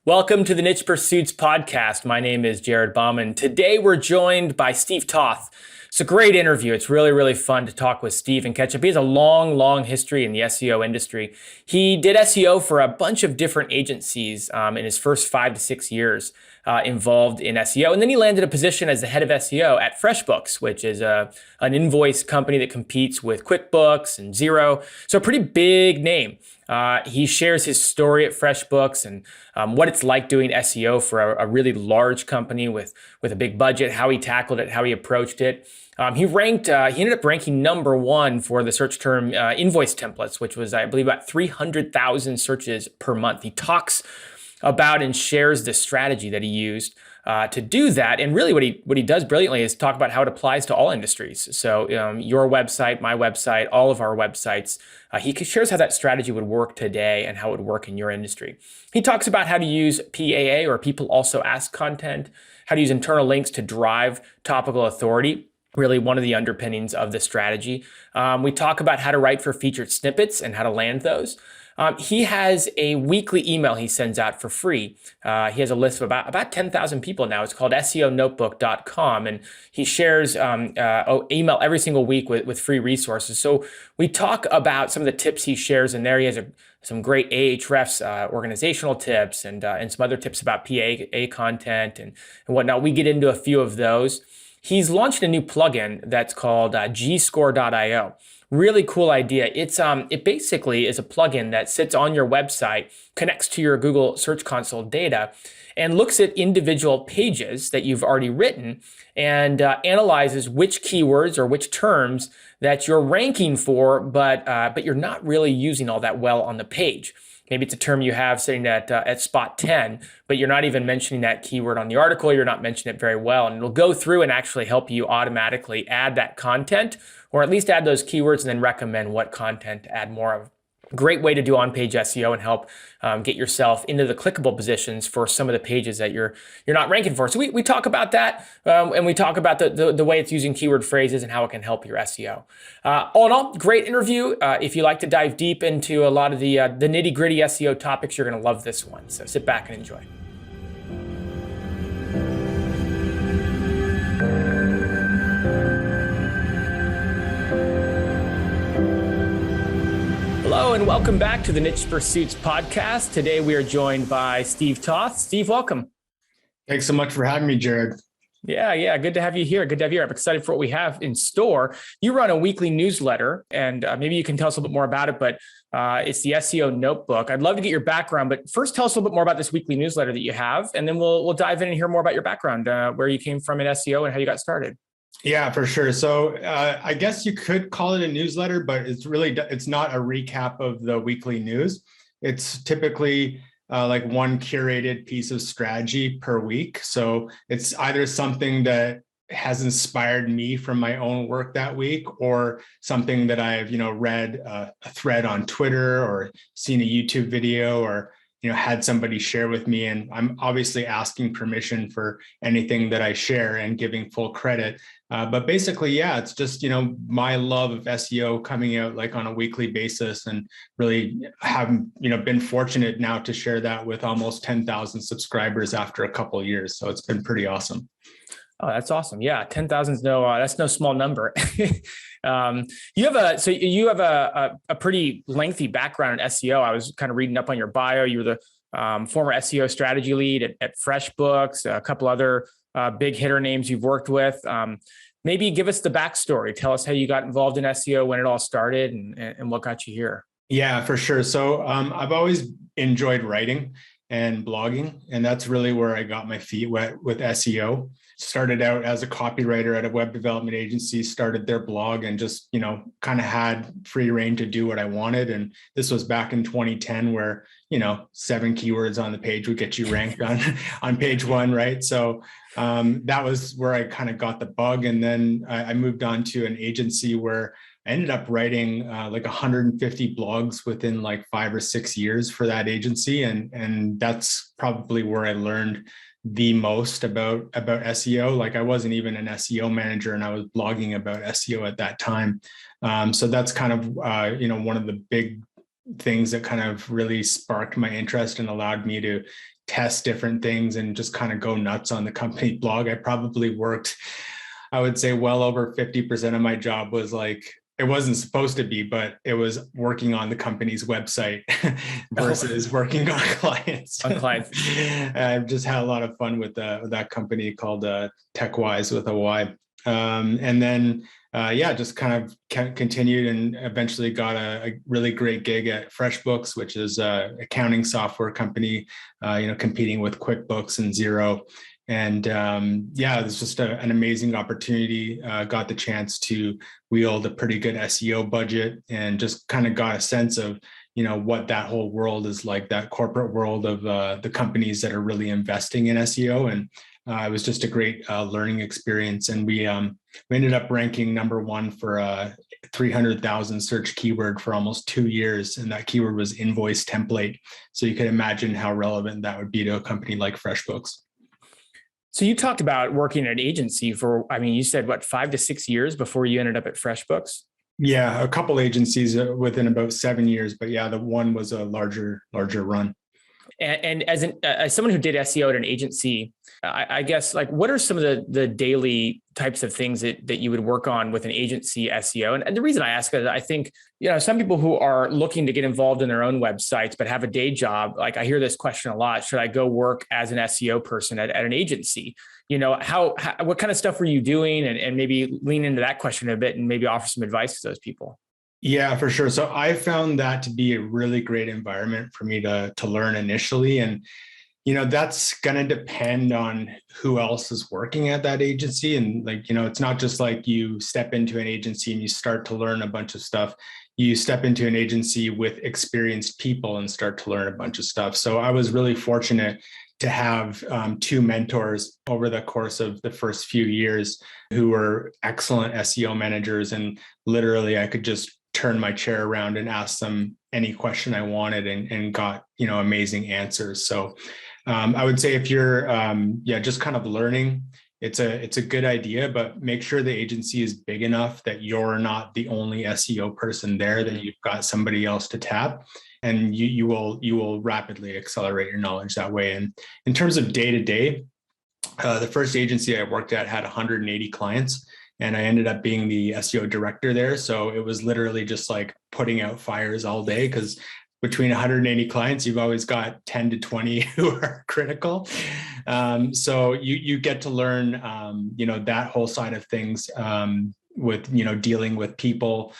Welcome to the Niche Pursuits podcast. My name is Jared Bauman. Today we're joined by Steve Toth. It's a great interview. It's really fun to talk with Steve and catch up. He has a long history in the SEO industry. He did SEO for a bunch of different agencies in his first 5 to 6 years involved in SEO. And then he landed a position as the head of SEO at Freshbooks, which is an invoice company that competes with QuickBooks and Xero. So a pretty big name. He shares his story at Freshbooks and what it's like doing SEO for a really large company with a big budget, how he tackled it, how he approached it. He ended up ranking #1 for the search term invoice templates, which was, I believe, about 300,000 searches per month. He talks about and shares the strategy that he used to do that. And really what he does brilliantly is talk about how it applies to all industries. So your website, my website, all of our websites. He shares how that strategy would work today and how it would work in your industry. He talks about how to use PAA, or people also ask content, how to use internal links to drive topical authority. Really one of the underpinnings of the strategy. We talk about how to write for featured snippets and how to land those. He has a weekly email he sends out for free. He has a list of about 10,000 people now. It's called SEO Notebook.com, and he shares email every single week with free resources. So we talk about some of the tips he shares in there. He has some great Ahrefs organizational tips and some other tips about PAA content and whatnot. We get into a few of those. He's launched a new plugin that's called GScore.io. Really cool idea. It basically is a plugin that sits on your website, connects to your Google Search Console data, and looks at individual pages that you've already written and analyzes which keywords or which terms that you're ranking for, but you're not really using all that well on the page. Maybe it's a term you have sitting at spot 10, but you're not even mentioning that keyword on the article. You're not mentioning it very well. And it'll go through and actually help you automatically add that content, or at least add those keywords and then recommend what content to add more of. Great way to do on-page SEO and help get yourself into the clickable positions for some of the pages that you're not ranking for. So we talk about that, and we talk about the way it's using keyword phrases and how it can help your SEO. All in all, great interview. If you like to dive deep into a lot of the nitty-gritty SEO topics, you're going to love this one. So sit back and enjoy. Hello and welcome back to the Niche Pursuits podcast. Today we are joined by Steve Toth. Steve, welcome. Thanks so much for having me, Jared. Yeah. Good to have you here. I'm excited for what we have in store. You run a weekly newsletter, and maybe you can tell us a little bit more about it, but it's the SEO Notebook. I'd love to get your background, but first tell us a little bit more about this weekly newsletter that you have, and then we'll dive in and hear more about your background, where you came from in SEO and how you got started. Yeah, for sure. So I guess you could call it a newsletter, but it's not a recap of the weekly news. It's typically like one curated piece of strategy per week. So it's either something that has inspired me from my own work that week, or something that I've read a thread on Twitter or seen a YouTube video, or had somebody share with me. And I'm obviously asking permission for anything that I share and giving full credit. But basically, yeah, it's just, my love of SEO coming out like on a weekly basis, and really have, been fortunate now to share that with almost 10,000 subscribers after a couple of years. So it's been pretty awesome. Oh, that's awesome. Yeah. 10,000 is that's no small number. You have a pretty lengthy background in SEO. I was kind of reading up on your bio. You were the former SEO strategy lead at FreshBooks, a couple other big hitter names you've worked with. Maybe give us the backstory. Tell us how you got involved in SEO, when it all started, and what got you here. Yeah, for sure. So I've always enjoyed writing and blogging, and that's really where I got my feet wet with SEO. Started out as a copywriter at a web development agency, started their blog, and just, kind of had free reign to do what I wanted. And this was back in 2010, where, 7 keywords on the page would get you ranked on page 1, right? So that was where I kind of got the bug. And then I moved on to an agency where I ended up writing like 150 blogs within like 5 or 6 years for that agency. And that's probably where I learned the most about SEO. Like, I wasn't even an SEO manager, and I was blogging about SEO at that time. So that's kind of, one of the big things that kind of really sparked my interest and allowed me to test different things and just kind of go nuts on the company blog. I probably worked, I would say well over 50% of my job was like, it wasn't supposed to be, but it was working on the company's website versus working on clients. On clients. I've just had a lot of fun with that company called TechWise with a Y. And then, just kind of continued and eventually got a really great gig at Freshbooks, which is an accounting software company, competing with QuickBooks and Xero. And it was just an amazing opportunity. Got the chance to wield a pretty good SEO budget and just kind of got a sense of, what that whole world is like, that corporate world of the companies that are really investing in SEO. And it was just a great learning experience. And we ended up ranking number one for a 300,000 search keyword for almost 2 years. And that keyword was invoice template. So you can imagine how relevant that would be to a company like FreshBooks. So you talked about working at an agency for, you said 5 to 6 years before you ended up at FreshBooks? Yeah, a couple agencies within about 7 years, but the one was a larger run. And as someone who did SEO at an agency, I guess, what are some of the daily types of things that you would work on with an agency SEO? And the reason I ask is I think, some people who are looking to get involved in their own websites, but have a day job, I hear this question a lot. Should I go work as an SEO person at an agency? What kind of stuff were you doing? And maybe lean into that question a bit and maybe offer some advice to those people. Yeah, for sure. So I found that to be a really great environment for me to learn initially. And, that's going to depend on who else is working at that agency. And it's not just like you step into an agency and you start to learn a bunch of stuff. You step into an agency with experienced people and start to learn a bunch of stuff. So I was really fortunate to have 2 mentors over the course of the first few years who were excellent SEO managers. And literally I could just turn my chair around and ask them any question I wanted and got, amazing answers. So I would say if you're just kind of learning, it's a good idea, but make sure the agency is big enough that you're not the only SEO person there, that you've got somebody else to tap, and you will rapidly accelerate your knowledge that way. And in terms of day to day, the first agency I worked at had 180 clients. And I ended up being the SEO director there. So it was literally just like putting out fires all day, because between 180 clients, you've always got 10 to 20 who are critical. So you get to learn, that whole side of things with, dealing with people,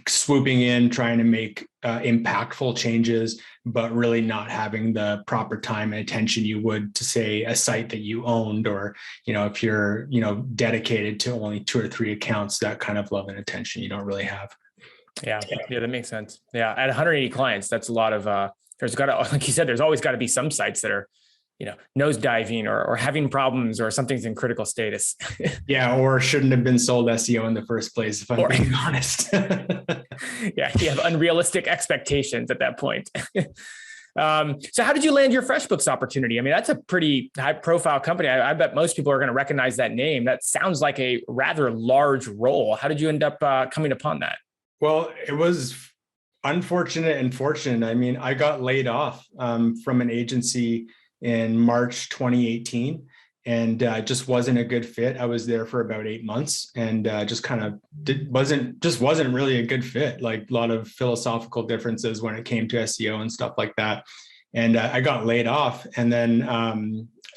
swooping in, trying to make impactful changes, but really not having the proper time and attention you would to, say, a site that you owned, or, if you're, dedicated to only 2 or 3 accounts, that kind of love and attention you don't really have. Yeah, that makes sense. Yeah, at 180 clients, that's a lot of, there's got to, like you said, there's always got to be some sites that are, nosediving or having problems, or something's in critical status. Yeah, or shouldn't have been sold SEO in the first place, if I'm being honest. Yeah, you have unrealistic expectations at that point. So how did you land your FreshBooks opportunity? That's a pretty high profile company. I bet most people are going to recognize that name. That sounds like a rather large role. How did you end up coming upon that? Well, it was unfortunate and fortunate. I got laid off from an agency in March 2018, and just wasn't a good fit. I was there for about 8 months, and just kind of wasn't really a good fit. Like a lot of philosophical differences when it came to SEO and stuff like that. And I got laid off, and then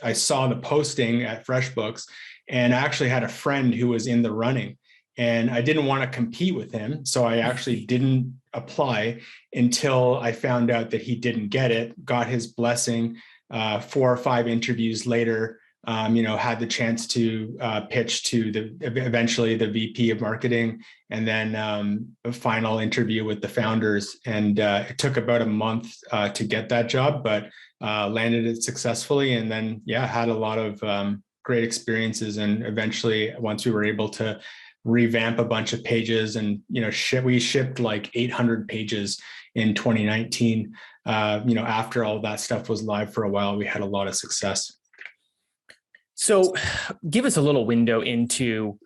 I saw the posting at FreshBooks, and I actually had a friend who was in the running. And I didn't want to compete with him. So I actually didn't apply until I found out that he didn't get it, got his blessing. 4 or 5 interviews later, had the chance to pitch to eventually the VP of marketing, and then a final interview with the founders. And it took about a month to get that job, but landed it successfully. And then, had a lot of great experiences. And eventually, once we were able to revamp a bunch of pages, and we shipped like 800 pages in 2019. After all that stuff was live for a while, we had a lot of success. So give us a little window into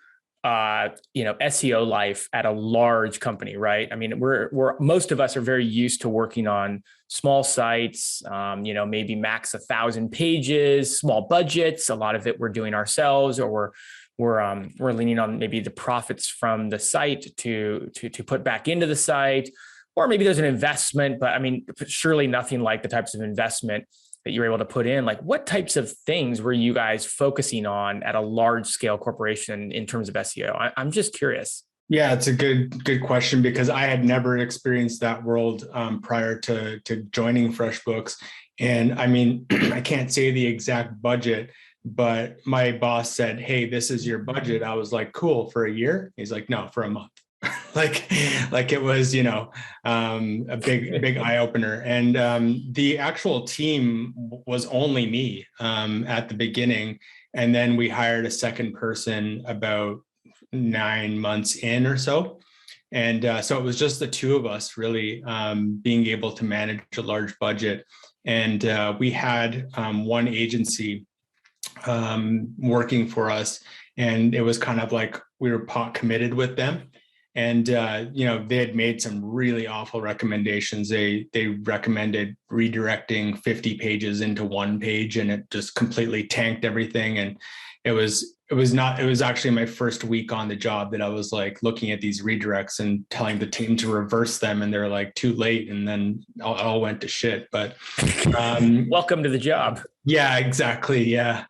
SEO life at a large company, right? I mean, we're most of us are very used to working on small sites, maybe max 1,000 pages, small budgets. A lot of it we're doing ourselves, or we're leaning on maybe the profits from the site to put back into the site, or maybe there's an investment. But I mean, surely nothing like the types of investment that you're able to put in. Like, what types of things were you guys focusing on at a large scale corporation in terms of SEO? I'm just curious. Yeah, it's a good question, because I had never experienced that world prior to joining FreshBooks. And I mean, I can't say the exact budget, but my boss said, "Hey, this is your budget." I was like, "Cool, for a year?" He's like, "No, for a month." like it was, a big eye opener. And the actual team was only me at the beginning. And then we hired a second person about 9 months in or so. And so it was just the two of us really being able to manage a large budget. And we had one agency working for us, and it was kind of like we were pot committed with them. And they had made some really awful recommendations. They recommended redirecting 50 pages into one page, and it just completely tanked everything. And it was actually my first week on the job that I was like looking at these redirects and telling the team to reverse them, and they're like, too late. And then all went to shit. But welcome to the job. Yeah, exactly. Yeah.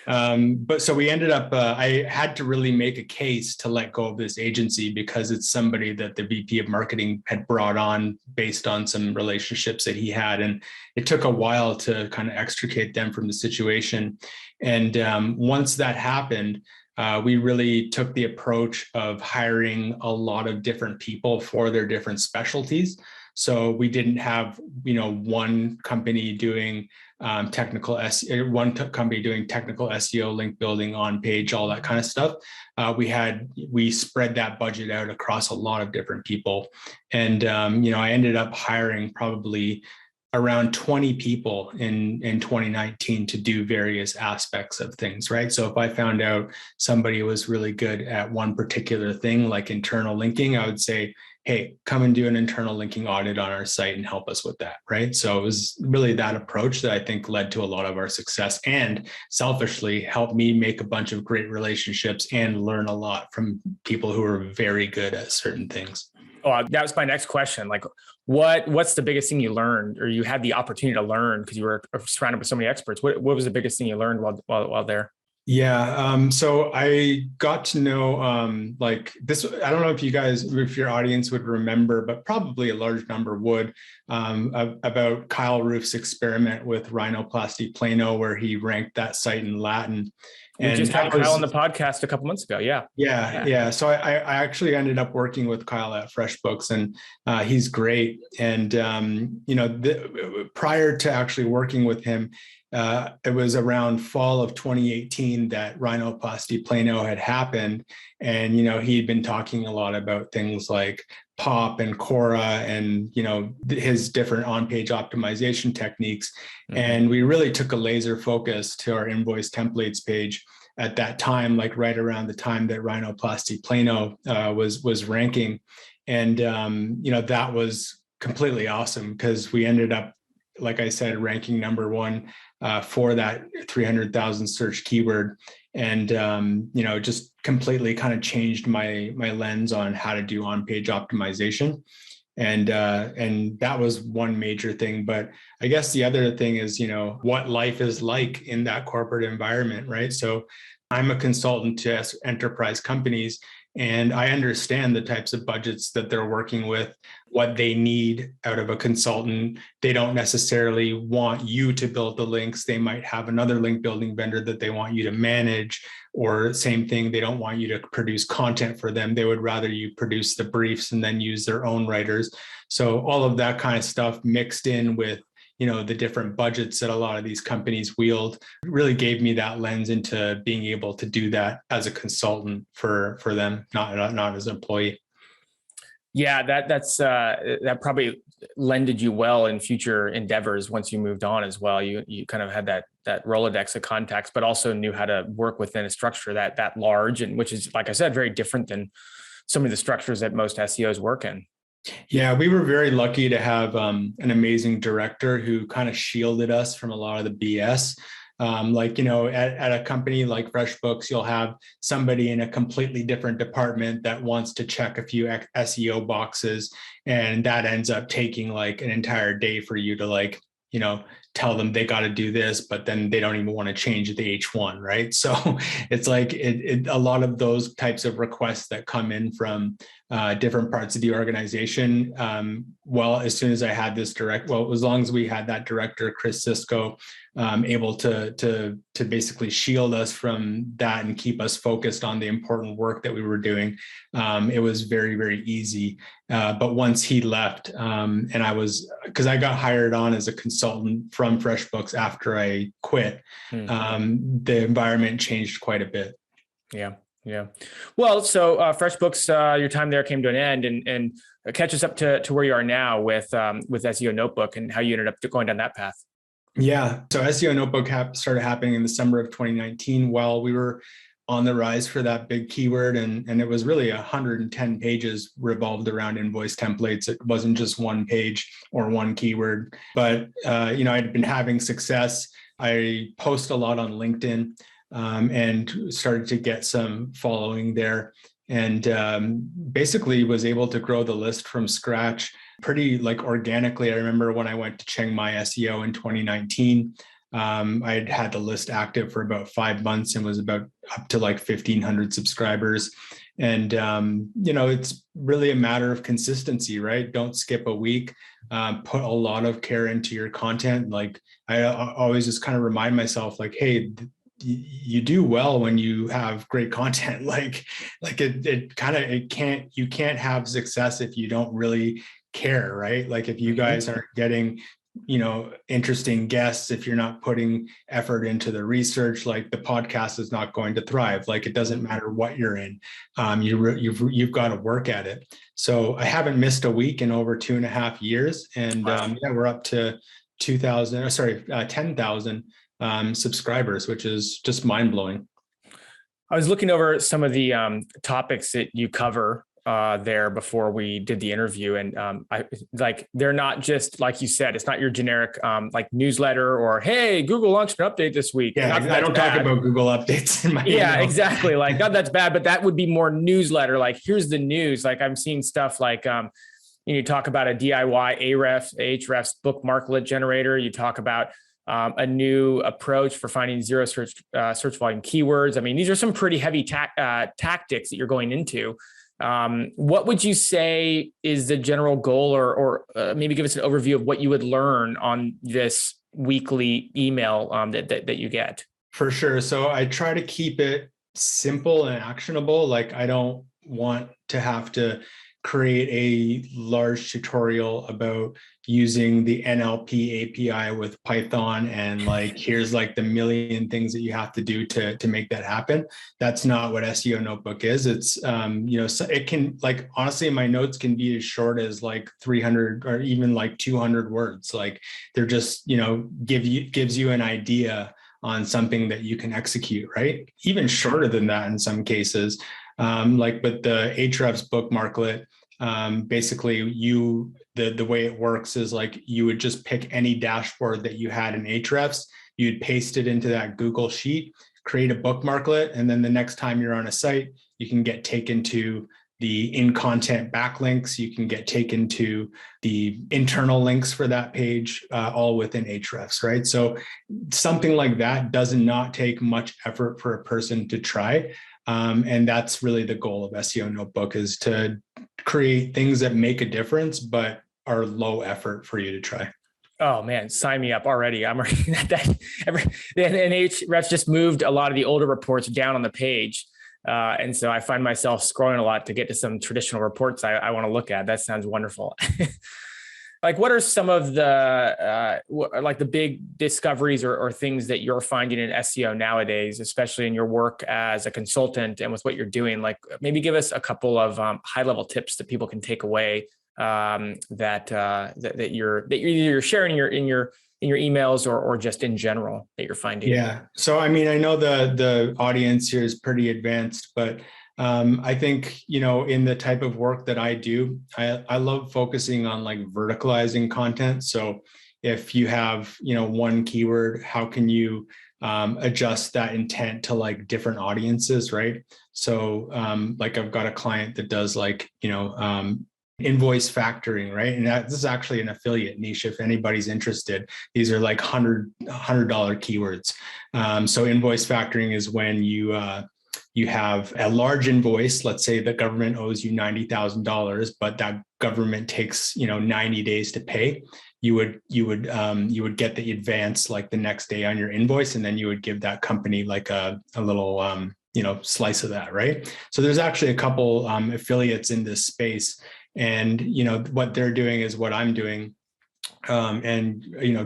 But so we ended up, I had to really make a case to let go of this agency, because it's somebody that the VP of marketing had brought on based on some relationships that he had. And it took a while to kind of extricate them from the situation. And once that happened, we really took the approach of hiring a lot of different people for their different specialties. So we didn't have, one company doing technical SEO, one company doing technical SEO, link building, on page, all that kind of stuff. We spread that budget out across a lot of different people. And, I ended up hiring probably around 20 people in 2019 to do various aspects of things, right? So if I found out somebody was really good at one particular thing, like internal linking, I would say, "Hey, come and do an internal linking audit on our site and help us with that," right? So it was really that approach that I think led to a lot of our success, and selfishly helped me make a bunch of great relationships and learn a lot from people who are very good at certain things. Oh, that was my next question. Like, what's the biggest thing you learned, or you had the opportunity to learn because you were surrounded with so many experts? What was the biggest thing you learned while there? Yeah. So I got to know like this. I don't know if your audience would remember, but probably a large number would, about Kyle Roof's experiment with rhinoplasty plano, where he ranked that site in Latin. We just had Kyle on the podcast a couple months ago. Yeah. So I actually ended up working with Kyle at FreshBooks, and he's great. And prior to actually working with him, it was around fall of 2018 that rhinoplasty plano had happened. And, he'd been talking a lot about things like POP and Cora and, his different on-page optimization techniques. Mm-hmm. And we really took a laser focus to our invoice templates page at that time, like right around the time that rhinoplasty plano was ranking. And, that was completely awesome, because we ended up, like I said, ranking number one for that 300,000 search keyword. And, just completely kind of changed my lens on how to do on-page optimization. And that was one major thing. But I guess the other thing is, what life is like in that corporate environment, right? So I'm a consultant to enterprise companies, and I understand the types of budgets that they're working with, what they need out of a consultant. They don't necessarily want you to build the links. They might have another link building vendor that they want you to manage, or same thing, they don't want you to produce content for them. They would rather you produce the briefs and then use their own writers. So all of that kind of stuff mixed in with the different budgets that a lot of these companies wield really gave me that lens into being able to do that as a consultant for them, not as an employee. Yeah, that probably lended you well in future endeavors once you moved on as well. You kind of had that Rolodex of contacts, but also knew how to work within a structure that large, and which is, like I said, very different than some of the structures that most SEOs work in. Yeah, we were very lucky to have an amazing director who kind of shielded us from a lot of the BS. At a company like FreshBooks, you'll have somebody in a completely different department that wants to check a few SEO boxes, and that ends up taking like an entire day for you to tell them they got to do this, but then they don't even want to change the H1, right? So it's like a lot of those types of requests that come in from different parts of the organization. As long as we had that director, Chris Sisko, able to basically shield us from that and keep us focused on the important work that we were doing, it was very, very easy. But once he left, because I got hired on as a consultant from FreshBooks after I quit, the environment changed quite a bit. Yeah. Yeah. Well, so FreshBooks, your time there came to an end, and catch us up to where you are now with SEO Notebook and how you ended up going down that path. Yeah. So SEO Notebook started happening in December of 2019 while we were on the rise for that big keyword. And it was really 110 pages revolved around invoice templates. It wasn't just one page or one keyword, but, I'd been having success. I post a lot on LinkedIn and started to get some following there, and basically was able to grow the list from scratch pretty organically. I remember when I went to Chiang Mai SEO in 2019, I'd had the list active for about 5 months and was about up to 1,500 subscribers. And, it's really a matter of consistency, right? Don't skip a week, put a lot of care into your content. I always just kind of remind myself, hey, you do well when you have great content. You can't have success if you don't really care, right? If you guys aren't getting, interesting guests, if you're not putting effort into the research, the podcast is not going to thrive. It doesn't matter what you're in. You've got to work at it. So I haven't missed a week in over 2.5 years. And wow. We're up to 10,000 subscribers, which is just mind blowing. I was looking over some of the topics that you cover there before we did the interview, and they're not just, like you said, it's not your generic newsletter or, hey, Google launched an update this week. Yeah, I don't talk about Google updates in my email. Exactly. Not that's bad, but that would be more newsletter. Here's the news. I'm seeing stuff you talk about a DIY Ahrefs bookmarklet generator. You talk about a new approach for finding zero search volume keywords. I mean, these are some pretty heavy tactics that you're going into. What would you say is the general goal, or maybe give us an overview of what you would learn on this weekly email that you get? For sure. So I try to keep it simple and actionable. I don't want to have to create a large tutorial about using the NLP API with Python and here's the million things that you have to do to make that happen. That's not what SEO Notebook is. It's so it can honestly, my notes can be as short as 300 or even 200 words. They're just gives you an idea on something that you can execute, right? Even shorter than that in some cases. With the Ahrefs bookmarklet, basically the way it works is you would just pick any dashboard that you had in Ahrefs, you'd paste it into that Google sheet, create a bookmarklet, and then the next time you're on a site, you can get taken to the in-content backlinks, you can get taken to the internal links for that page, all within Ahrefs, right? So something like that does not take much effort for a person to try. And that's really the goal of SEO Notebook, is to create things that make a difference, but are low effort for you to try. Oh man, sign me up already. I'm already that. Ahrefs just moved a lot of the older reports down on the page. And so I find myself scrolling a lot to get to some traditional reports I want to look at. That sounds wonderful. What are some of the big discoveries or things that you're finding in SEO nowadays, especially in your work as a consultant and with what you're doing? Maybe give us a couple of high level tips that people can take away that you're sharing in your emails or just in general that you're finding? Yeah. So, I mean, I know the audience here is pretty advanced, but I think, in the type of work that I do, I love focusing on like verticalizing content. So if you have, one keyword, how can you adjust that intent to like different audiences, right? So like I've got a client that does like, invoice factoring, right? And this is actually an affiliate niche. If anybody's interested, these are like $100 keywords. So invoice factoring is when you have a large invoice. Let's say the government owes you $90,000, but that government takes 90 days to pay. You would get the advance like the next day on your invoice, and then you would give that company like a little slice of that, right? So there's actually a couple affiliates in this space, and what they're doing is what I'm doing. And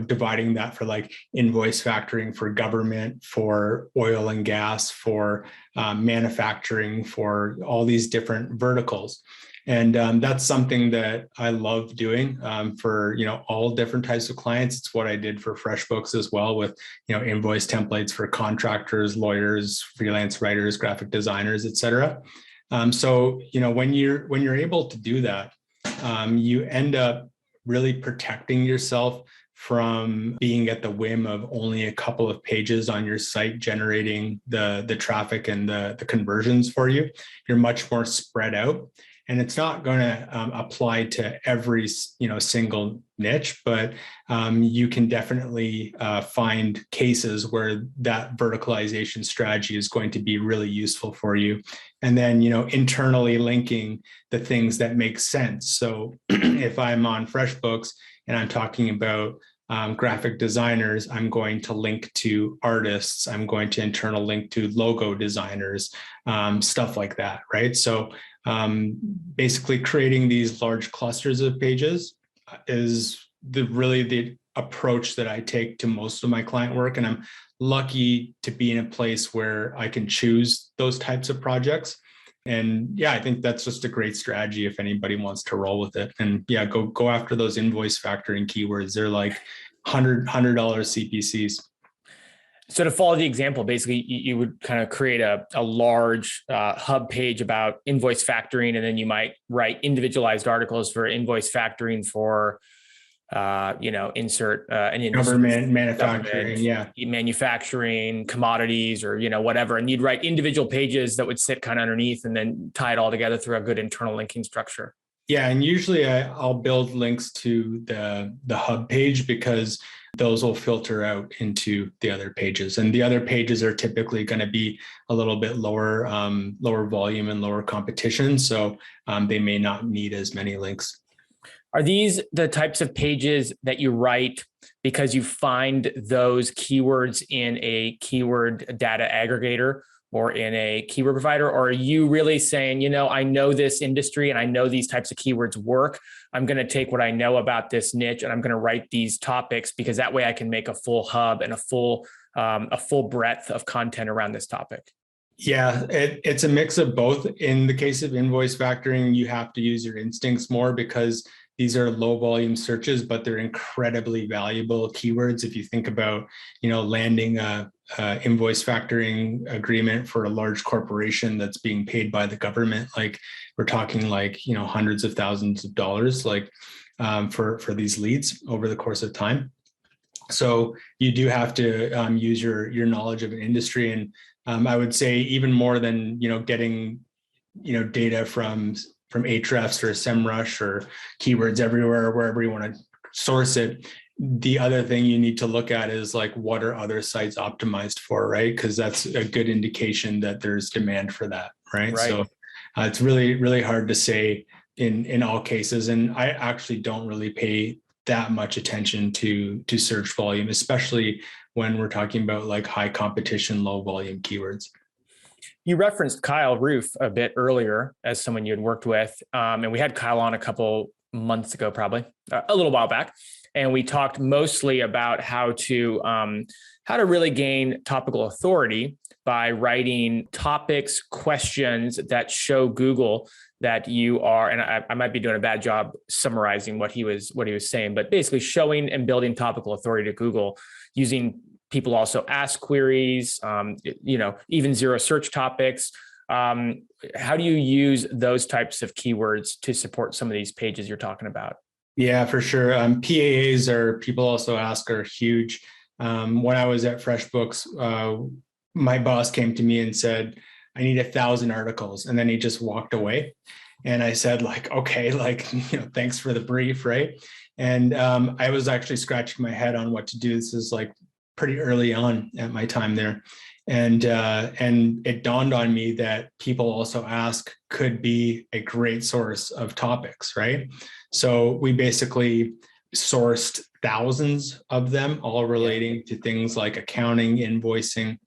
dividing that for like invoice factoring for government, for oil and gas, for manufacturing, for all these different verticals. And that's something that I love doing for all different types of clients. It's what I did for FreshBooks as well, with invoice templates for contractors, lawyers, freelance writers, graphic designers, etc. So when you're able to do that, you end up really protecting yourself from being at the whim of only a couple of pages on your site generating the traffic and the conversions for you. You're much more spread out, and it's not going to apply to every single niche, but you can definitely find cases where that verticalization strategy is going to be really useful for you. And then internally linking the things that make sense. So if I'm on FreshBooks and I'm talking about graphic designers, I'm going to link to artists. I'm going to internal link to logo designers, stuff like that, right? So basically creating these large clusters of pages is the approach that I take to most of my client work. And I'm lucky to be in a place where I can choose those types of projects. And yeah, I think that's just a great strategy if anybody wants to roll with it. And yeah, go after those invoice factoring keywords. They're like $100 CPCs. So to follow the example, basically you would kind of create a large hub page about invoice factoring, and then you might write individualized articles for invoice factoring for, insert an industry, government, manufacturing, manufacturing, commodities, or whatever, and you'd write individual pages that would sit kind of underneath, and then tie it all together through a good internal linking structure. Yeah, and usually I'll build links to the hub page, because those will filter out into the other pages, and the other pages are typically going to be a little bit lower volume and lower competition, so they may not need as many links. Are these the types of pages that you write because you find those keywords in a keyword data aggregator or in a keyword provider? Or are you really saying, I know this industry and I know these types of keywords work. I'm going to take what I know about this niche and I'm going to write these topics, because that way I can make a full hub and a full breadth of content around this topic? Yeah, it's a mix of both. In the case of invoice factoring, you have to use your instincts more, because these are low volume searches, but they're incredibly valuable keywords. If you think about, landing a invoice factoring agreement for a large corporation that's being paid by the government, like we're talking like, hundreds of thousands of dollars, like for these leads over the course of time. So you do have to use your knowledge of an industry. And I would say even more than, getting, data from Ahrefs or SEMrush or Keywords Everywhere, wherever you want to source it. The other thing you need to look at is like, what are other sites optimized for, right? Because that's a good indication that there's demand for that, right? So it's really, really hard to say in all cases. And I actually don't really pay that much attention to search volume, especially when we're talking about like high competition, low volume keywords. You referenced Kyle Roof a bit earlier as someone you had worked with. And we had Kyle on a couple months ago, probably a little while back. And we talked mostly about how to really gain topical authority by writing topics, questions that show Google that you are, and I might be doing a bad job summarizing what he was saying, but basically showing and building topical authority to Google using people also ask queries, even zero search topics. How do you use those types of keywords to support some of these pages you're talking about? Yeah, for sure. PAAs, or people also ask, are huge. When I was at FreshBooks, my boss came to me and said, I need 1,000 articles. And then he just walked away. And I said, like, okay, like, thanks for the brief, right? And I was actually scratching my head on what to do. This is like pretty early on at my time there. And it dawned on me that people also ask could be a great source of topics, right? So we basically sourced thousands of them, all relating to things like accounting, invoicing,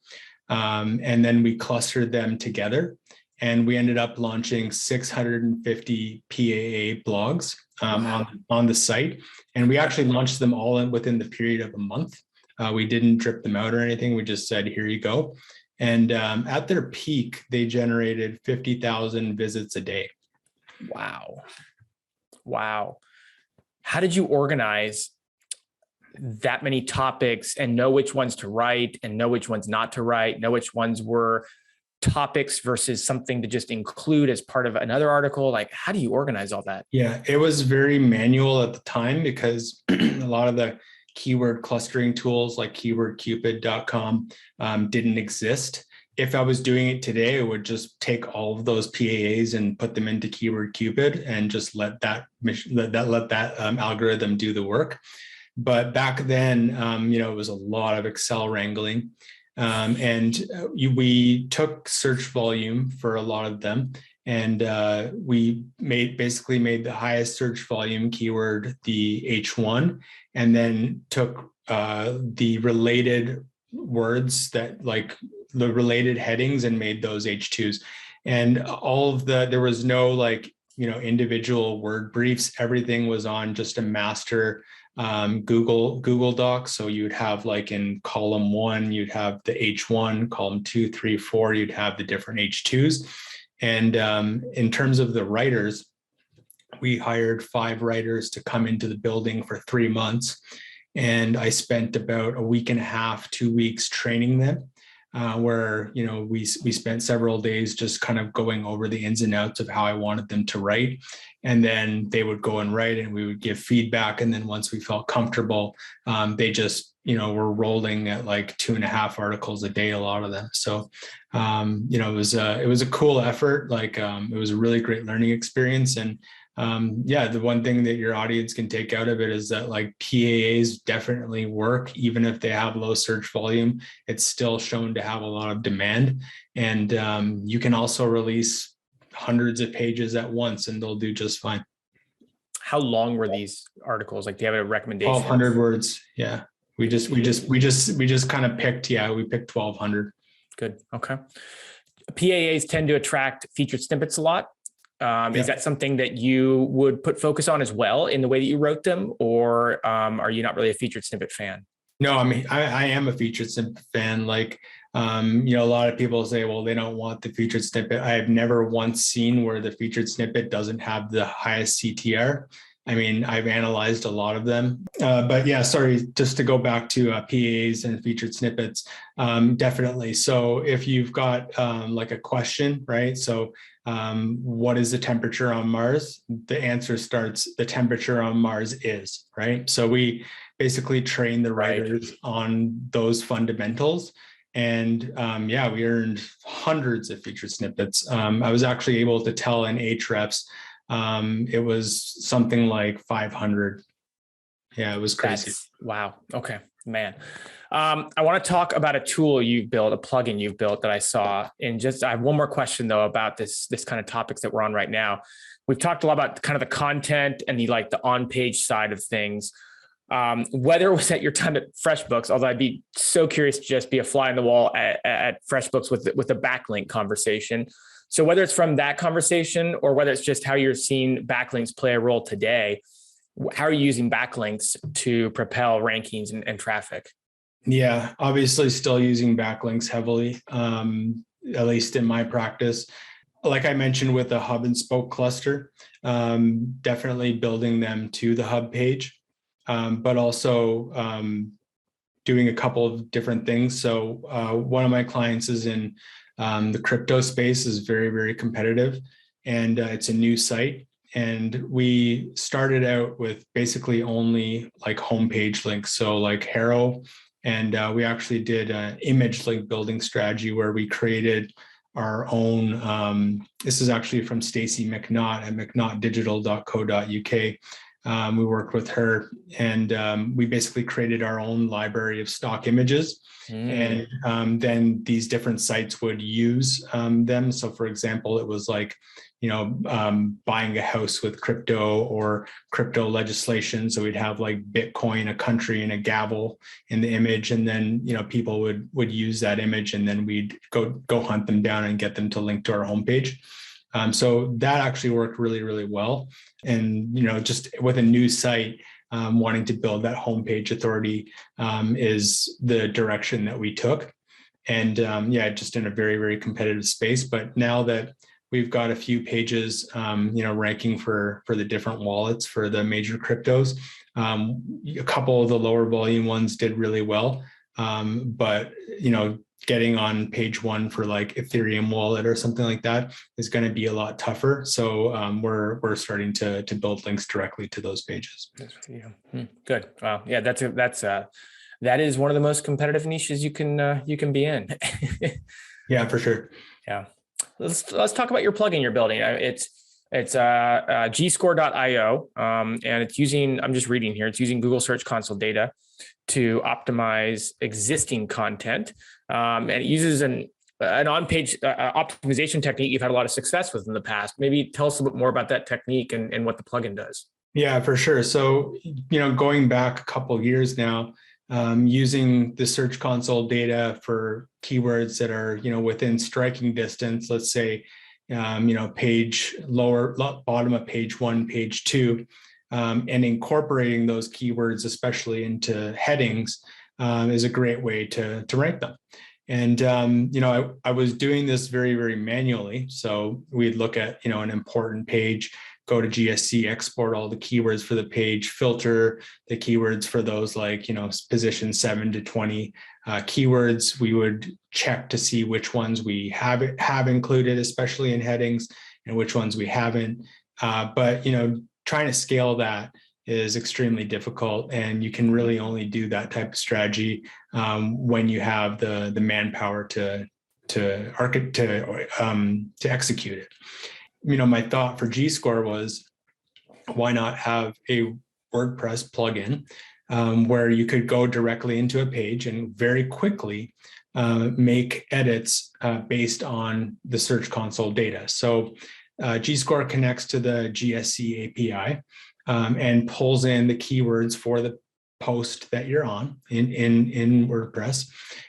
and then we clustered them together. And we ended up launching 650 PAA blogs on the site. And we actually launched them all within the period of a month. We didn't drip them out or anything. We just said, here you go. And at their peak, they generated 50,000 visits a day. Wow. How did you organize that many topics and know which ones to write and know which ones not to write, know which ones were topics versus something to just include as part of another article? Like, how do you organize all that? Yeah, it was very manual at the time because a lot of the keyword clustering tools like keywordcupid.com didn't exist. If I was doing it today, I would just take all of those PAAs and put them into Keyword Cupid and just let that algorithm do the work. But back then, it was a lot of Excel wrangling. We took search volume for a lot of them, and we basically made the highest search volume keyword the H1, and then took the related words that like the related headings and made those H2s. And there was no individual word briefs. Everything was on just a master Google Doc. So you'd have like in column 1, you'd have the H1, column 2, 3, 4, you'd have the different H2s. And in terms of the writers, we hired 5 writers to come into the building for 3 months. And I spent about a week and a half, 2 weeks training them. Where we spent several days just kind of going over the ins and outs of how I wanted them to write, and then they would go and write, and we would give feedback. And then once we felt comfortable, they just were rolling at like 2.5 articles a day, a lot of them. So it was a cool effort. It was a really great learning experience. And the one thing that your audience can take out of it is that like PAAs definitely work. Even if they have low search volume, it's still shown to have a lot of demand. And you can also release hundreds of pages at once and they'll do just fine. How long were these articles? Like, do you have a recommendation? 1,200 words. Yeah. We just kind of picked 1,200. Good. Okay. PAAs tend to attract featured snippets a lot. Is that something that you would put focus on as well in the way that you wrote them, or are you not really a featured snippet fan? No, I mean, I am a featured snippet fan. A lot of people say, well, they don't want the featured snippet. I've never once seen where the featured snippet doesn't have the highest CTR. I mean, I've analyzed a lot of them, but yeah, sorry, just to go back to PAs and featured snippets, definitely. So if you've got like a question, right? So what is the temperature on Mars? The answer starts, the temperature on Mars is, right? So we basically train the writers on those fundamentals. And we earned hundreds of featured snippets. I was actually able to tell in Ahrefs, it was something like 500. Yeah, it was crazy. Wow. Okay, man. I want to talk about a tool you've built, a plugin you've built that I saw. And I have one more question though about this kind of topics that we're on right now. We've talked a lot about kind of the content and the on-page side of things. Whether it was at your time at FreshBooks, although I'd be so curious to just be a fly on the wall at FreshBooks with the backlink conversation. So whether it's from that conversation or whether it's just how you're seeing backlinks play a role today, how are you using backlinks to propel rankings and traffic? Yeah, obviously still using backlinks heavily, at least in my practice. Like I mentioned with the hub and spoke cluster, definitely building them to the hub page, but also doing a couple of different things. So one of my clients is in the crypto space, is very, very competitive, and it's a new site. And we started out with basically only like homepage links. So like Haro, and we actually did an image link building strategy where we created our own. This is actually from Stacey McNaught at mcnaughtdigital.co.uk. We worked with her, and we basically created our own library of stock images. And then these different sites would use them. So for example, it was like, buying a house with crypto or crypto legislation. So we'd have like Bitcoin, a country, and a gavel in the image. And then, people would use that image, and then we'd go hunt them down and get them to link to our homepage. So that actually worked really, really well. And, just with a new site, wanting to build that homepage authority is the direction that we took. And just in a very, very competitive space. But now that we've got a few pages, ranking for the different wallets for the major cryptos, a couple of the lower volume ones did really well. But, getting on page one for like Ethereum wallet or something like that is going to be a lot tougher. So we're starting to build links directly to those pages. Good. Wow. Yeah, that is one of the most competitive niches you can be in. Yeah, for sure. Yeah. Let's talk about your plugin you're building. It's GScore.io, and it's using, I'm just reading here, it's using Google Search Console data to optimize existing content. And it uses an on-page optimization technique you've had a lot of success with in the past. Maybe tell us a bit more about that technique and what the plugin does. Yeah, for sure. So, going back a couple of years now, using the Search Console data for keywords that are, within striking distance, let's say, page bottom of page one, page two, and incorporating those keywords, especially into headings, is a great way to rank them. And, I was doing this very, very manually. So we'd look at, an important page, go to GSC, export all the keywords for the page, filter the keywords for those like, position 7 to 20 keywords. We would check to see which ones we have included, especially in headings, and which ones we haven't. But, trying to scale that is extremely difficult, and you can really only do that type of strategy when you have the manpower to execute it. My thought for GScore was, why not have a WordPress plugin where you could go directly into a page and very quickly make edits based on the Search Console data. So GScore connects to the GSC API and pulls in the keywords for the post that you're on in WordPress,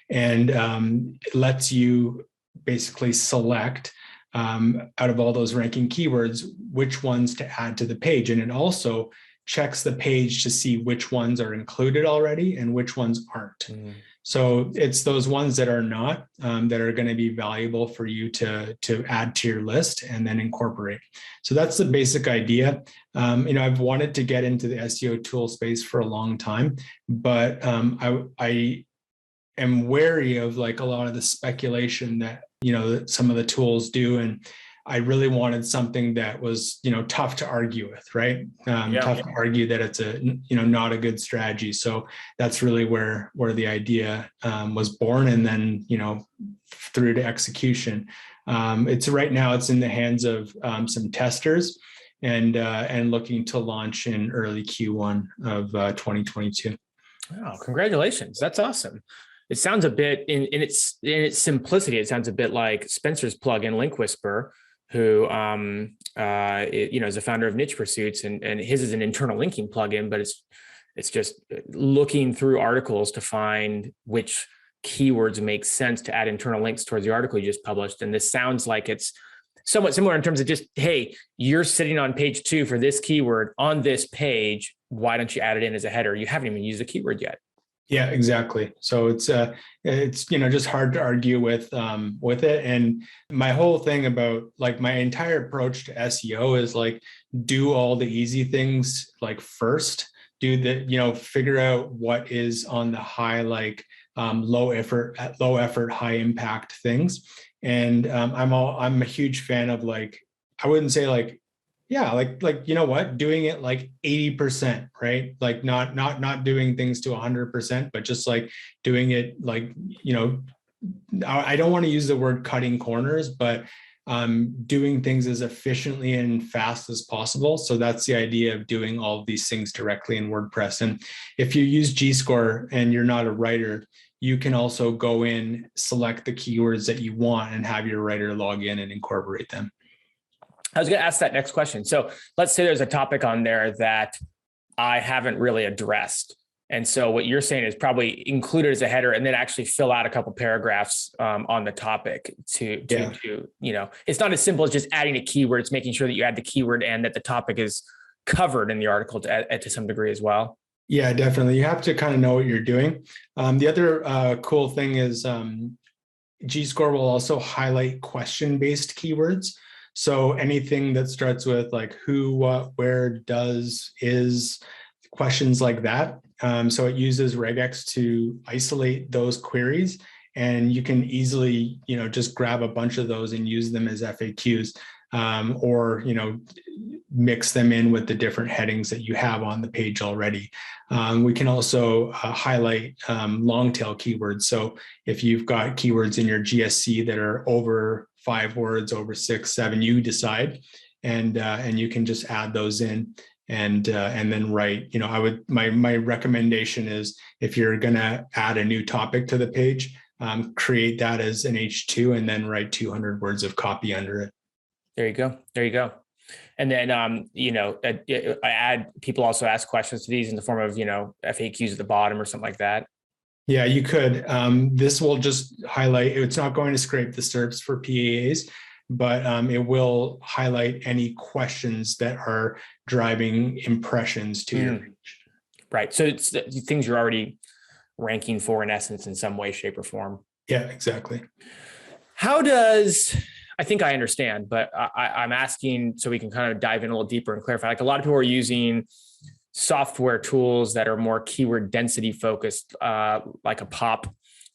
and lets you basically select out of all those ranking keywords which ones to add to the page. And it also checks the page to see which ones are included already and which ones aren't. So it's those ones that are not, that are going to be valuable for you to add to your list and then incorporate. So that's the basic idea. I've wanted to get into the SEO tool space for a long time, but I am wary of like a lot of the speculation that, that some of the tools do. And I really wanted something that was, tough to argue with, right? Tough to argue that it's not a good strategy. So that's really where the idea was born, and then, through to execution. It's right now, it's in the hands of some testers, and looking to launch in early Q1 of 2022. Wow, congratulations. That's awesome. It sounds a bit in its simplicity. It sounds a bit like Spencer's plugin, Link Whisper, who is a founder of Niche Pursuits, and his is an internal linking plugin, but it's just looking through articles to find which keywords make sense to add internal links towards the article you just published. And this sounds like it's somewhat similar in terms of just, hey, you're sitting on page 2 for this keyword on this page. Why don't you add it in as a header? You haven't even used the keyword yet. Yeah, exactly. So it's just hard to argue with it. And my whole thing about like my entire approach to SEO is like do all the easy things like first. Do the figure out what is on the high like low effort, high impact things. And I'm a huge fan of like I wouldn't say like yeah, like you know what, doing it like 80%, right? Like not doing things to 100%, but just like doing it like, I don't want to use the word cutting corners, but doing things as efficiently and fast as possible. So that's the idea of doing all of these things directly in WordPress. And if you use GScore and you're not a writer, you can also go in, select the keywords that you want, and have your writer log in and incorporate them. I was going to ask that next question. So let's say there's a topic on there that I haven't really addressed. And so what you're saying is probably include it as a header and then actually fill out a couple paragraphs on the topic to it's not as simple as just adding a keyword. It's making sure that you add the keyword and that the topic is covered in the article to some degree as well. Yeah, definitely. You have to kind of know what you're doing. The other cool thing is GScore will also highlight question-based keywords. So anything that starts with like who, what, where, does, is, questions like that. So it uses regex to isolate those queries, and you can easily, just grab a bunch of those and use them as FAQs, or mix them in with the different headings that you have on the page already. We can also highlight long tail keywords. So if you've got keywords in your GSC that are over 5 words, over 6, 7, you decide, and you can just add those in and then write. My recommendation is if you're going to add a new topic to the page, create that as an H2 and then write 200 words of copy under it. There you go. And then, people also ask questions to these in the form of, FAQs at the bottom or something like that. Yeah, you could. This will just highlight, it's not going to scrape the SERPs for PAAs, but it will highlight any questions that are driving impressions to your page. Right. So it's the things you're already ranking for in essence, in some way, shape, or form. Yeah, exactly. I think I understand, but I'm asking so we can kind of dive in a little deeper and clarify. Like a lot of people are using software tools that are more keyword density focused, like a pop,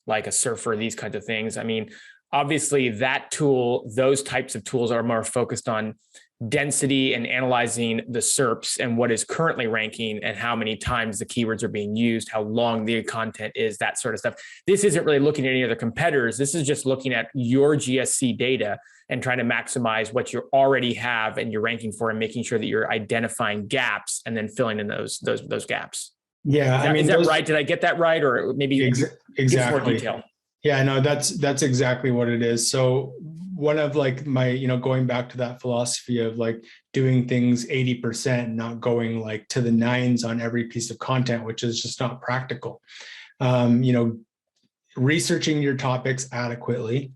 like a surfer, these kinds of things. I mean, obviously those types of tools are more focused on density and analyzing the SERPs and what is currently ranking and how many times the keywords are being used, how long the content is, that sort of stuff. This isn't really looking at any other competitors. This is just looking at your GSC data and trying to maximize what you already have and you're ranking for and making sure that you're identifying gaps and then filling in those gaps. Yeah. Is that right? Did I get that right? Or maybe exactly more detail? Yeah, no, that's exactly what it is. So one of like my, going back to that philosophy of like doing things 80%, not going like to the 9s on every piece of content, which is just not practical. Researching your topics adequately,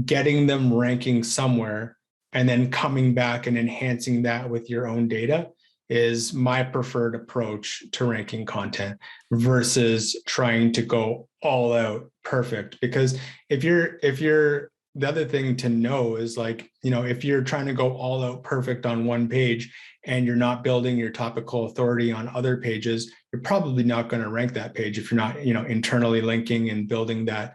getting them ranking somewhere, and then coming back and enhancing that with your own data is my preferred approach to ranking content versus trying to go all out perfect. Because if you're the other thing to know is like, if you're trying to go all out perfect on one page and you're not building your topical authority on other pages, you're probably not going to rank that page if you're not, internally linking and building that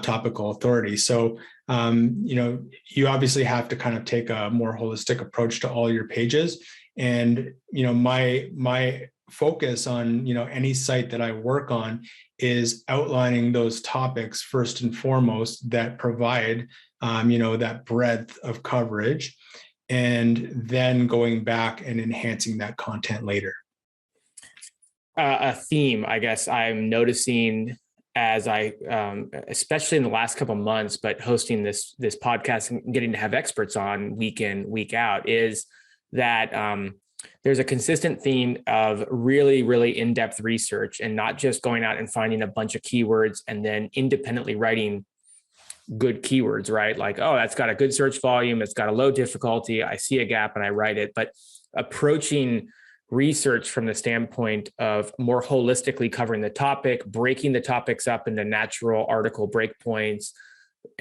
topical authority. So, you obviously have to kind of take a more holistic approach to all your pages. And, my focus on, any site that I work on is outlining those topics first and foremost that provide, that breadth of coverage, and then going back and enhancing that content later. A theme, I guess I'm noticing as I, especially in the last couple of months, but hosting this podcast and getting to have experts on week in, week out, is that there's a consistent theme of really, really in-depth research and not just going out and finding a bunch of keywords and then independently writing good keywords, right? Like, oh, that's got a good search volume. It's got a low difficulty. I see a gap and I write it, but approaching research from the standpoint of more holistically covering the topic, breaking the topics up into natural article breakpoints,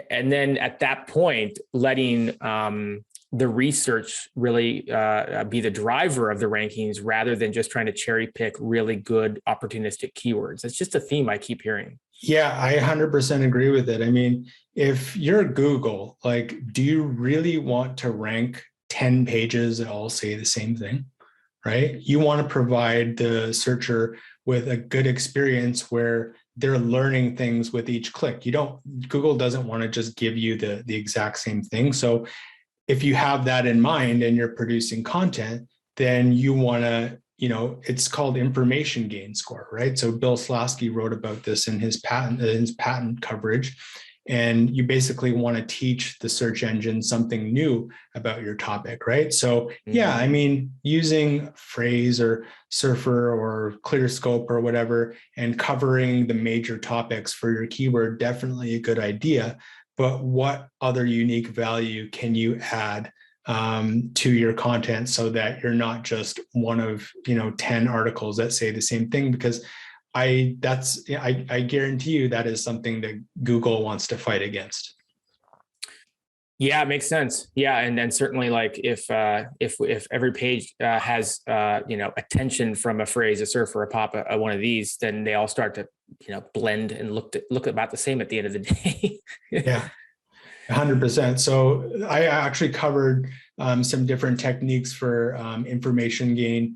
and then at that point, letting the research really be the driver of the rankings rather than just trying to cherry pick really good opportunistic keywords. It's just a theme I keep hearing. Yeah, I 100% agree with it. I mean, if you're Google, like, do you really want to rank 10 pages that all say the same thing, right? You want to provide the searcher with a good experience where they're learning things with each click. Google doesn't want to just give you the exact same thing. So if you have that in mind and you're producing content, then you want to, it's called information gain score, right? So Bill Slasky wrote about this in his patent coverage. And you basically want to teach the search engine something new about your topic, right? So yeah, I mean, using Phrase or Surfer or ClearScope or whatever and covering the major topics for your keyword, definitely a good idea. But what other unique value can you add to your content so that you're not just one of 10 articles that say the same thing? Because I guarantee you that is something that Google wants to fight against. Yeah, it makes sense. Yeah, and then certainly, like if every page has attention from a Phrase, a Surf, or a Pop, one of these, then they all start to blend and look about the same at the end of the day. Yeah. 100%. So I actually covered some different techniques for information gain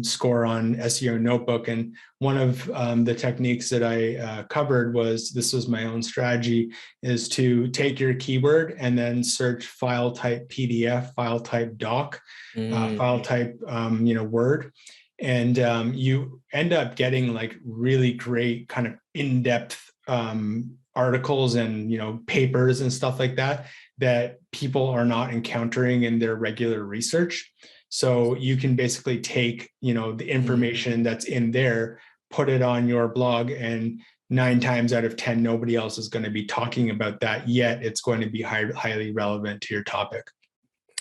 score on SEO Notebook. And one of the techniques that I covered this was my own strategy, is to take your keyword and then search file type PDF, file type doc, file type Word. And you end up getting like really great kind of in-depth articles and papers and stuff like that people are not encountering in their regular research. So you can basically take the information that's in there, put it on your blog, and 9 times out of 10 nobody else is going to be talking about that, yet it's going to be highly relevant to your topic.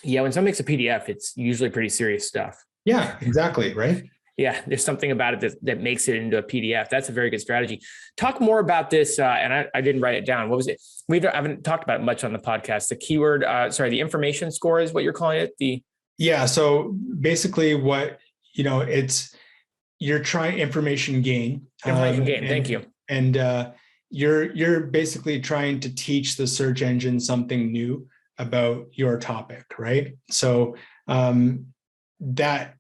Yeah, when someone makes a PDF, it's usually pretty serious stuff. Yeah, exactly, right? Yeah, there's something about it that makes it into a PDF. That's a very good strategy. Talk more about this, and I didn't write it down. What was it? I haven't talked about it much on the podcast. The keyword, the information score is what you're calling it? Yeah, so basically what, you're trying information gain. Information gain, thank you. And you're basically trying to teach the search engine something new about your topic, right? So that,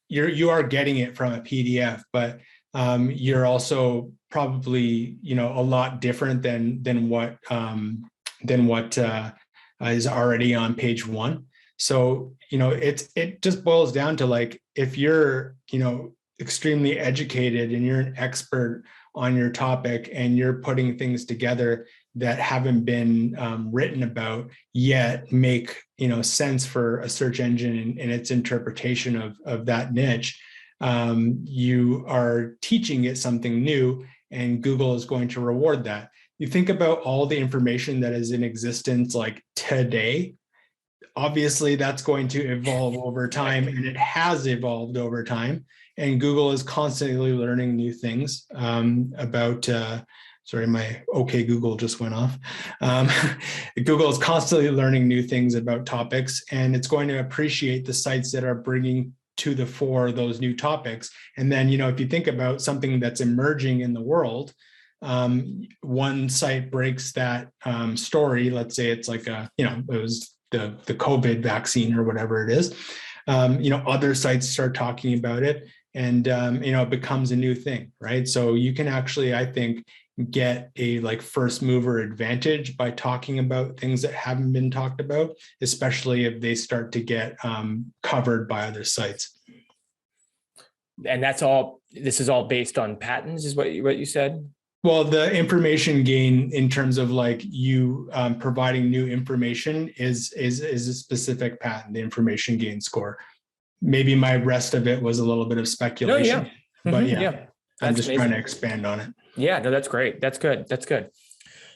you are getting it from a PDF, but you're also probably a lot different than what is already on page 1. So it just boils down to, like, if you're extremely educated and you're an expert on your topic and you're putting things together that haven't been written about yet make sense for a search engine and its interpretation of that niche, you are teaching it something new, and Google is going to reward that. You think about all the information that is in existence like today, obviously that's going to evolve over time, and it has evolved over time, and Google is constantly learning new things about sorry, my OK Google just went off. Google is constantly learning new things about topics, and it's going to appreciate the sites that are bringing to the fore those new topics. And then, if you think about something that's emerging in the world, one site breaks that story. Let's say it's like it was the COVID vaccine or whatever it is. Other sites start talking about it, and it becomes a new thing, right? So you can actually, I think, get a first mover advantage by talking about things that haven't been talked about, especially if they start to get covered by other sites. And this is all based on patents, is what you said? Well, the information gain in terms of you providing new information is a specific patent, the information gain score. Maybe my rest of it was a little bit of speculation, but I'm just trying to expand on it. Yeah, no, that's great. That's good.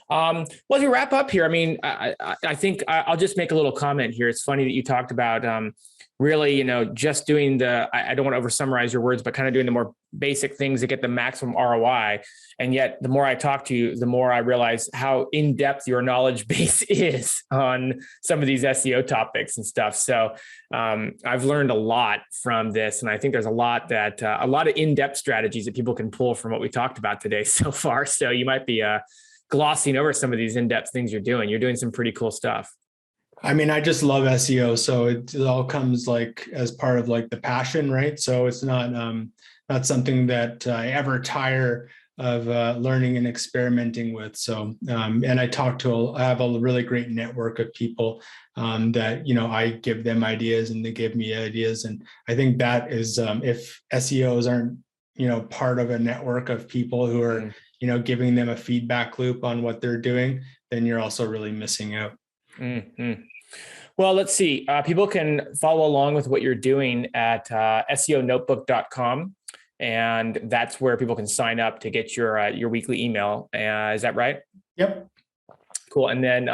Well, as we wrap up here, I mean, I think I'll just make a little comment here. It's funny that you talked about, really, just doing I don't want to over summarize your words, but kind of doing the more basic things to get the maximum ROI. And yet the more I talk to you, the more I realize how in-depth your knowledge base is on some of these SEO topics and stuff. So I've learned a lot from this. And I think there's a lot of in-depth strategies that people can pull from what we talked about today so far. So you might be glossing over some of these in-depth things you're doing. You're doing some pretty cool stuff. I mean, I just love SEO. So it all comes like as part of like the passion, right? So it's not something that I ever tire of learning and experimenting with. So, and I have a really great network of people that, I give them ideas and they give me ideas. And I think that is, if SEOs aren't, part of a network of people who are, giving them a feedback loop on what they're doing, then you're also really missing out. Mm-hmm. Well, let's see. People can follow along with what you're doing at SEOnotebook.com. And that's where people can sign up to get your weekly email. Is that right? Yep. Cool. And then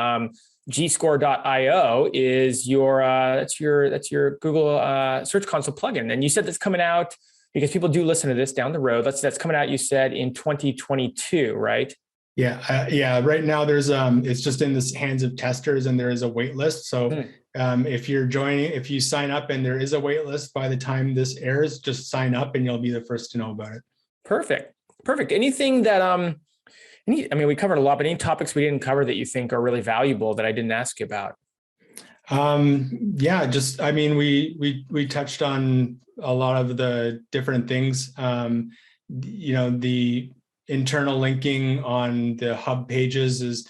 GScore.io is that's your Google Search Console plugin. And you said that's coming out because people do listen to this down the road. That's coming out, you said, in 2022, right? Yeah. Right now there's it's just in the hands of testers and there is a wait list. So if you sign up and there is a wait list by the time this airs, just sign up and you'll be the first to know about it. Perfect. Anything that we covered a lot, but any topics we didn't cover that you think are really valuable that I didn't ask you about? We touched on a lot of the different things. The internal linking on the hub pages is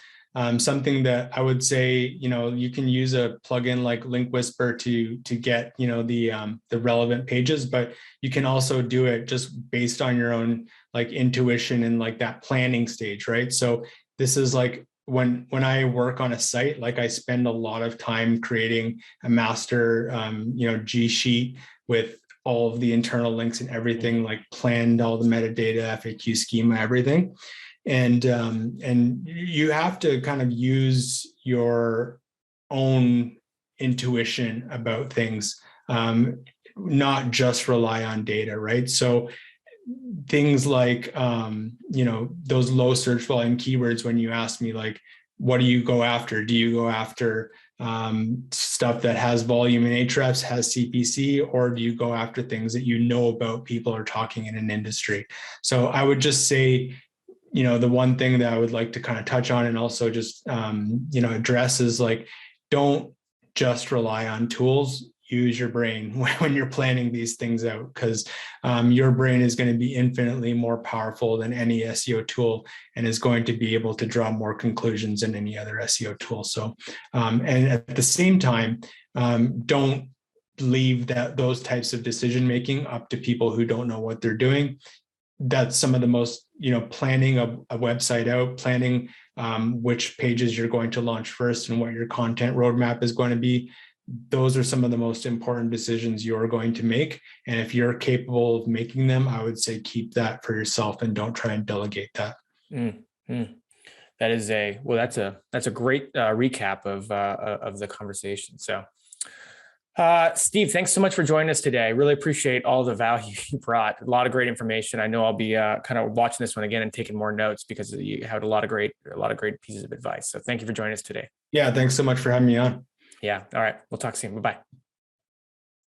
something that I would say, you can use a plugin like Link Whisper to get, the relevant pages, but you can also do it just based on your own like intuition and like that planning stage, right? So this is like when I work on a site, like I spend a lot of time creating a master, G sheet with all of the internal links and everything, like planned all the metadata, FAQ schema, everything. And you have to kind of use your own intuition about things, not just rely on data, right? So things like, those low search volume keywords, when you ask me, like, what do you go after? Do you go after stuff that has volume in Ahrefs, has CPC, or do you go after things that about people are talking in an industry? So I would just say, the one thing that I would like to kind of touch on and also just, address is like, don't just rely on tools. Use your brain when you're planning these things out, because your brain is going to be infinitely more powerful than any SEO tool and is going to be able to draw more conclusions than any other SEO tool. So, and at the same time, don't leave those types of decision making up to people who don't know what they're doing. That's some of the most, planning a website out, planning which pages you're going to launch first and what your content roadmap is going to be. Those are some of the most important decisions you're going to make. And if you're capable of making them, I would say keep that for yourself and don't try and delegate that. Mm-hmm. That's a great recap of the conversation. So, Steve, thanks so much for joining us today. I really appreciate all the value you brought. A lot of great information. I know I'll be kind of watching this one again and taking more notes because you had a lot of great pieces of advice. So thank you for joining us today. Yeah, thanks so much for having me on. Yeah. All right. We'll talk soon. Bye-bye.